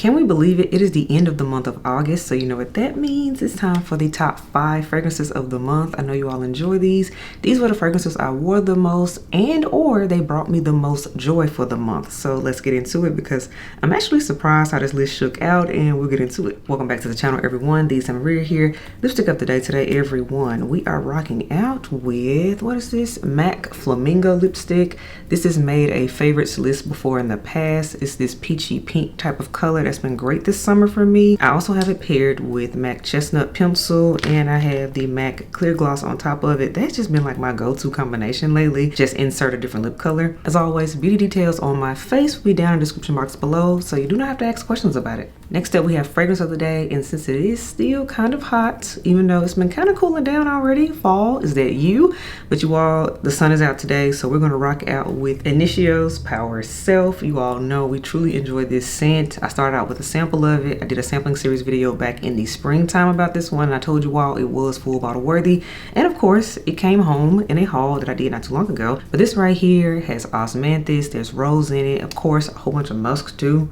Can we believe it? It is the end of the month of August, so you know what that means. It's time for the top 5 fragrances of the month. I know you all enjoy these. These were the fragrances I wore the most and or they brought me the most joy for the month. So let's get into it because I'm actually surprised how this list shook out, and we'll get into it. Welcome back to the channel, everyone. The SANTAMARIA here. Lipstick of the day today, everyone. We are rocking out with, what is this? MAC Flamingo lipstick. This has made a favorites list before in the past. It's this peachy pink type of color that's been great this summer for me. I also have it paired with MAC Chestnut Pencil, and I have the MAC Clear Gloss on top of it. That's just been like my go-to combination lately. Just insert a different lip color. As always, beauty details on my face will be down in the description box below, so you do not have to ask questions about it. Next up, we have fragrance of the day, and since it is still kind of hot, even though it's been kind of cooling down already, fall, is that you? But you all, the sun is out today, so we're gonna rock out with Initio's Power Self. You all know we truly enjoy this scent. I started out with a sample of it. I did a sampling series video back in the springtime about this one, and I told you all it was full bottle worthy. And of course, it came home in a haul that I did not too long ago. But this right here has osmanthus, there's rose in it, of course, a whole bunch of musk too.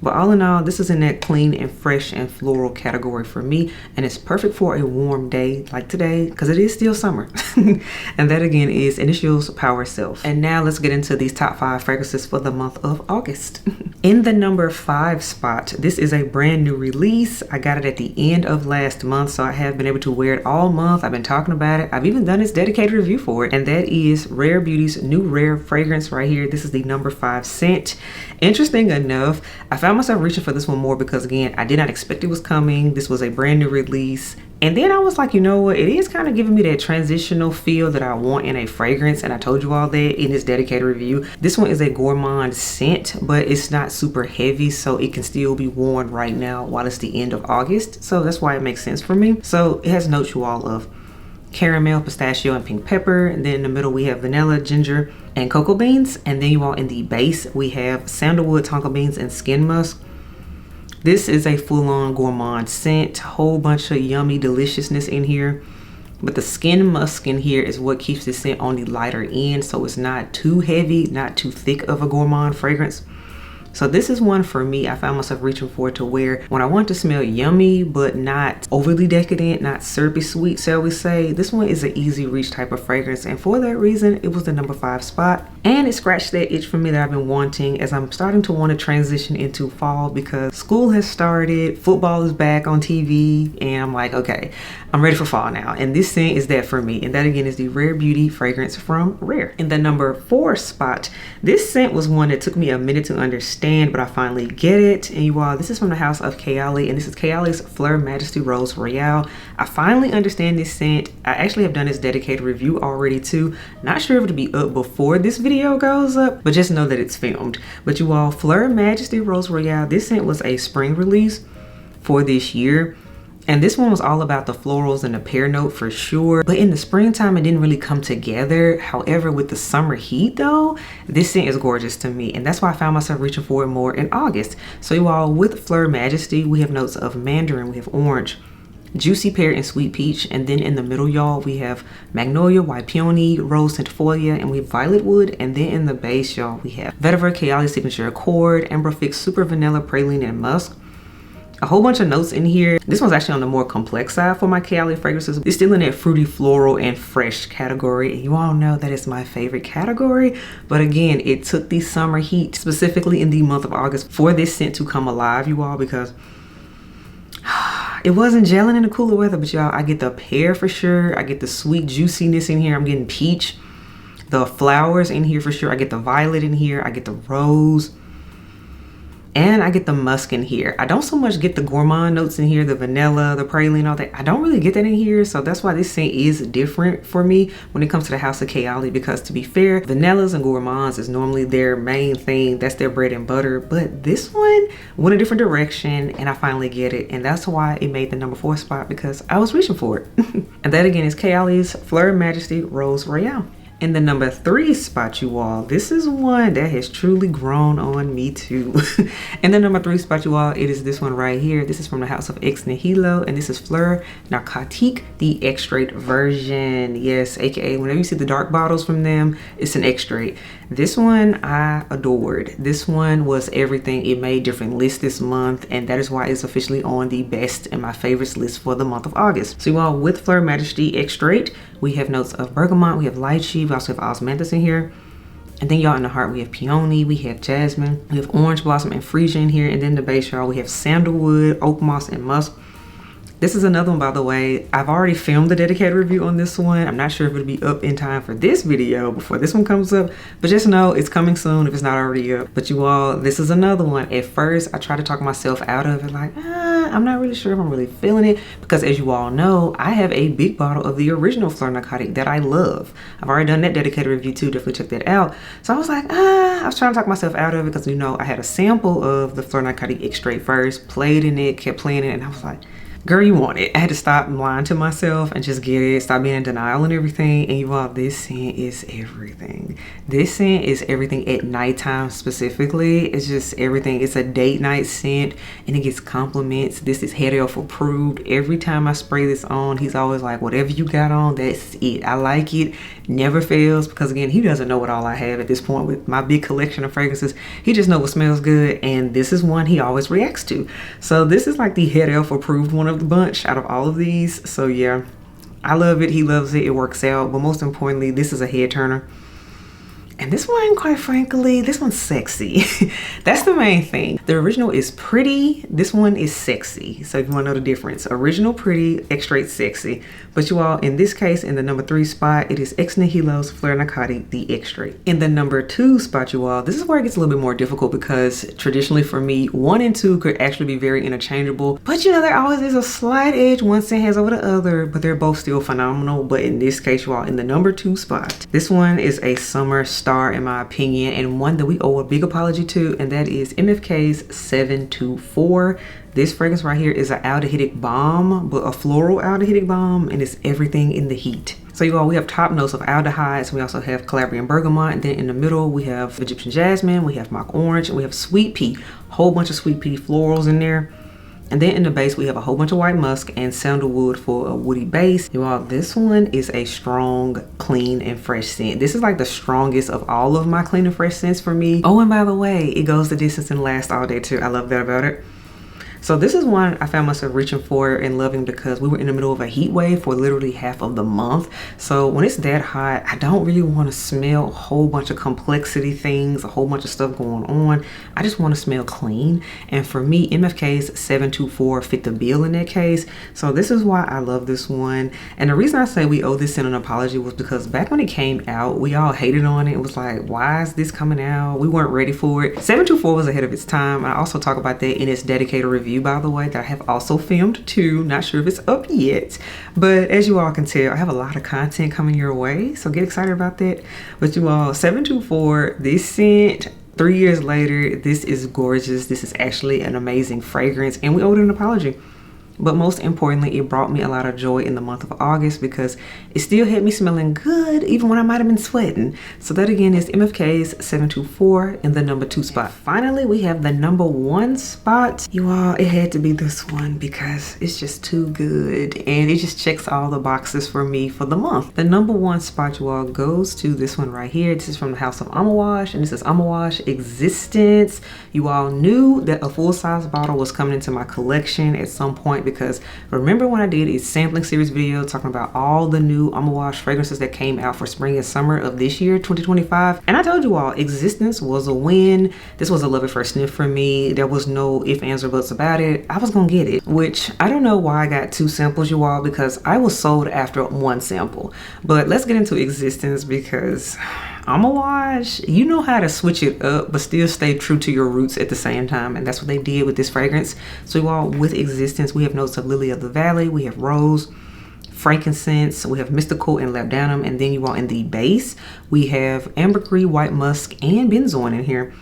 But all in all, this is in that clean and fresh and floral category for me, and it's perfect for a warm day like today because it is still summer. And that again is Initio's Power Self. And now let's get into these top 5 fragrances for the month of August. In the number 5 spot, this is a brand new release. I got it at the end of last month, so I have been able to wear it all month. I've been talking about it. I've even done this dedicated review for it, and that is Rare Beauty's new Rare fragrance right here. This is the number 5 scent. Interesting enough, I found myself reaching for this one more because again, I did not expect it was coming. This was a brand new release. And then I was like, you know what? It is kind of giving me that transitional feel that I want in a fragrance. And I told you all that in this dedicated review. This one is a gourmand scent, but it's not super heavy, so it can still be worn right now while it's the end of August. So that's why it makes sense for me. So it has notes you all of caramel, pistachio, and pink pepper. And then in the middle we have vanilla, ginger, and cocoa beans. And then you all in the base we have sandalwood, tonka beans, and skin musk. This is a full-on gourmand scent, whole bunch of yummy deliciousness in here. But the skin musk in here is what keeps this scent on the lighter end, so it's not too heavy, not too thick of a gourmand fragrance. So this is one for me I found myself reaching for to wear when I want to smell yummy but not overly decadent, not syrupy sweet, shall we say. This one is an easy reach type of fragrance, and for that reason it was the number 5 spot. And it scratched that itch for me that I've been wanting as I'm starting to want to transition into fall because school has started, football is back on TV, and I'm like, okay, I'm ready for fall now. And this scent is that for me, and that again is the Rare Beauty fragrance from Rare. In the number 4 spot, this scent was one that took me a minute to understand, but I finally get it. And you all, this is from the house of Kayali, and this is Kayali's Fleur Majesty Rose Royale. I finally understand this scent. I actually have done this dedicated review already too. Not sure if it'll be up before this video goes up, but just know that it's filmed. But you all, Fleur Majesty Rose Royale, this scent was a spring release for this year. And this one was all about the florals and the pear note for sure. But in the springtime, it didn't really come together. However, with the summer heat though, this scent is gorgeous to me. And that's why I found myself reaching for it more in August. So you all, with Fleur Majesty, we have notes of mandarin, we have orange, juicy pear, and sweet peach. And then in the middle, y'all, we have magnolia, white peony, rose centifolia, and we have violet wood. And then in the base, y'all, we have vetiver, Kayali signature accord, amber fix, super vanilla, praline, and musk. A whole bunch of notes in here. This one's actually on the more complex side for my Kayali fragrances. It's still in that fruity, floral, and fresh category. And you all know that is my favorite category. But again, it took the summer heat, specifically in the month of August, for this scent to come alive, you all, because it wasn't gelling in the cooler weather. But y'all, I get the pear for sure. I get the sweet juiciness in here. I'm getting peach. The flowers in here for sure. I get the violet in here. I get the rose. And I get the musk in here. I don't so much get the gourmand notes in here, the vanilla, the praline, all that. I don't really get that in here. So that's why this scent is different for me when it comes to the house of Kayali, because to be fair, vanillas and gourmands is normally their main thing. That's their bread and butter. But this one went a different direction and I finally get it. And that's why it made the number 4 spot, because I was reaching for it. And that again is Kayali's Fleur Majesty Rose Royale. In the number 3 spot, you all, this is one that has truly grown on me too. In the number 3 spot, you all, it is this one right here. This is from the house of Nihilo, and this is Fleur Narcotique, the Extrait version. Yes, aka whenever you see the dark bottles from them, it's an Extrait. This one I adored. This one was everything. It made different lists this month, and that is why it's officially on the best and my favorites list for the month of August. So you all, with Fleur Majesty Extrait, we have notes of bergamot, we have lychee, we also have osmanthus in here. And then y'all, in the heart, we have peony, we have jasmine, we have orange blossom and freesia in here. And then the base, y'all, we have sandalwood, oak moss, and musk. This is another one, by the way. I've already filmed the dedicated review on this one. I'm not sure if it'll be up in time for this video before this one comes up, but just know it's coming soon if it's not already up. But you all, this is another one. At first, I tried to talk myself out of it, like, I'm not really sure if I'm really feeling it, because as you all know, I have a big bottle of the original Fleur Narcotique that I love. I've already done that dedicated review too, definitely check that out. So I was like, I was trying to talk myself out of it, because you know, I had a sample of the Fleur Narcotique Extrait first, played in it, kept playing it, and I was like, girl, you want it. I had to stop lying to myself and just get it, stop being in denial and everything. And you all, this scent is everything. This scent is everything at nighttime specifically. It's just everything. It's a date night scent, and it gets compliments. This is head elf approved. Every time I spray this on, he's always like, whatever you got on, that's it. I like it. Never fails, because again, he doesn't know what all I have at this point with my big collection of fragrances. He just knows what smells good, and this is one he always reacts to. So this is like the head elf approved one of the bunch out of all of these. So yeah, I love it. He loves it. It works out. But most importantly, this is a head turner. And this one, quite frankly, this one's sexy. That's the main thing. The original is pretty. This one is sexy. So if you want to know the difference, original pretty, Extrait sexy. But you all, in this case, in the number 3 spot, it is Ex Nihilo's Fleur Narcotique, the Extrait. In the number 2 spot, you all, this is where it gets a little bit more difficult, because traditionally for me, 1 and 2 could actually be very interchangeable. But you know, there always is a slight edge one scent has over the other, but they're both still phenomenal. But in this case, you all, in the number 2 spot, this one is a summer star in my opinion, and one that we owe a big apology to, and that is MFK's 724. This fragrance right here is an aldehydic balm, but a floral aldehydic balm, and it's everything in the heat. So you all, we have top notes of aldehydes. We also have Calabrian bergamot, and then in the middle we have Egyptian jasmine, we have mock orange, and we have sweet pea. Whole bunch of sweet pea florals in there. And then in the base, we have a whole bunch of white musk and sandalwood for a woody base. You all, this one is a strong, clean, and fresh scent. This is like the strongest of all of my clean and fresh scents for me. Oh, and by the way, it goes the distance and lasts all day too. I love that about it. So this is one I found myself reaching for and loving, because we were in the middle of a heat wave for literally half of the month. So when it's that hot, I don't really want to smell a whole bunch of complexity things, a whole bunch of stuff going on. I just want to smell clean. And for me, MFK's 724 fit the bill in that case. So this is why I love this one. And the reason I say we owe this scent an apology was because back when it came out, we all hated on it. It was like, why is this coming out? We weren't ready for it. 724 was ahead of its time. I also talk about that in its dedicated review, by the way, that I have also filmed too. Not sure if it's up yet, but as you all can tell, I have a lot of content coming your way, so get excited about that. But you all, 724, this scent, 3 years later, this is gorgeous. This is actually an amazing fragrance, and we owe it an apology. But most importantly, it brought me a lot of joy in the month of August, because it still had me smelling good even when I might have been sweating. So that again is MFK's 724 in the number 2 spot. Finally, we have the number 1 spot. You all, it had to be this one because it's just too good, and it just checks all the boxes for me for the month. The number 1 spot, you all, goes to this one right here. This is from the house of Amouage, and this is Amouage Existence. You all knew that a full-size bottle was coming into my collection at some point, because remember when I did a sampling series video talking about all the new Amouage fragrances that came out for spring and summer of this year, 2025, and I told you all Existence was a win. This was a love at first sniff for me. There was no ifs, ands, or buts about it. I was gonna get it, which I don't know why I got 2 samples, you all, because I was sold after 1 sample. But let's get into Existence, because Amouage, you know how to switch it up but still stay true to your roots at the same time, and that's what they did with this fragrance. So you all, with Existence, we have notes of lily of the valley, we have rose, frankincense, we have mystical and labdanum, and then you all, in the base we have ambergris, white musk, and benzoin in here.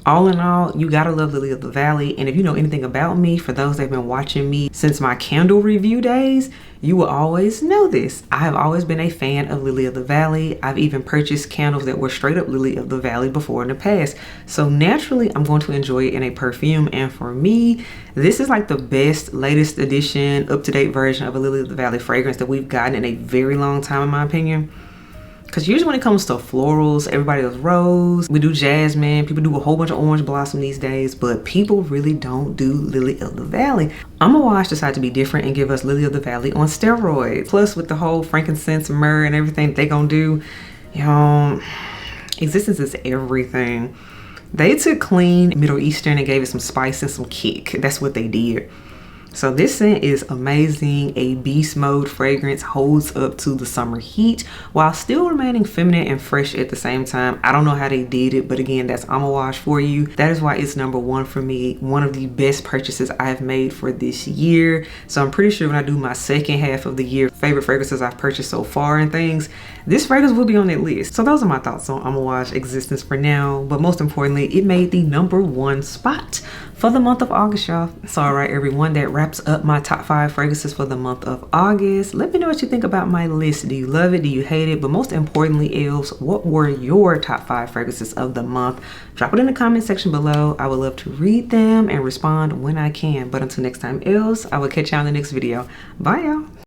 All in all, you gotta love Lily of the Valley. And if you know anything about me, for those that have been watching me since my candle review days, you will always know this. I have always been a fan of Lily of the Valley. I've even purchased candles that were straight up Lily of the Valley before in the past. So naturally, I'm going to enjoy it in a perfume. And for me, this is like the best, latest edition, up-to-date version of a Lily of the Valley fragrance that we've gotten in a very long time, in my opinion. Because usually when it comes to florals, everybody does rose, we do jasmine, people do a whole bunch of orange blossom these days, but people really don't do Lily of the Valley. Amouage decided to be different and give us Lily of the Valley on steroids. Plus with the whole frankincense, myrrh, and everything they gonna do, you know, Existence is everything. They took clean Middle Eastern and gave it some spice and some kick. That's what they did. So this scent is amazing. A beast mode fragrance, holds up to the summer heat while still remaining feminine and fresh at the same time. I don't know how they did it, but again, that's Amouage for you. That is why it's #1 for me. One of the best purchases I have made for this year. So I'm pretty sure when I do my second half of the year, favorite fragrances I've purchased so far and things, this fragrance will be on that list. So those are my thoughts on Amouage Existence for now. But most importantly, it made the #1 spot for the month of August, y'all. So all right, everyone, that wraps up my top 5 fragrances for the month of August. Let me know what you think about my list. Do you love it? Do you hate it? But most importantly, elves, what were your top 5 fragrances of the month? Drop it in the comment section below. I would love to read them and respond when I can. But until next time, elves, I will catch you on the next video. Bye, y'all.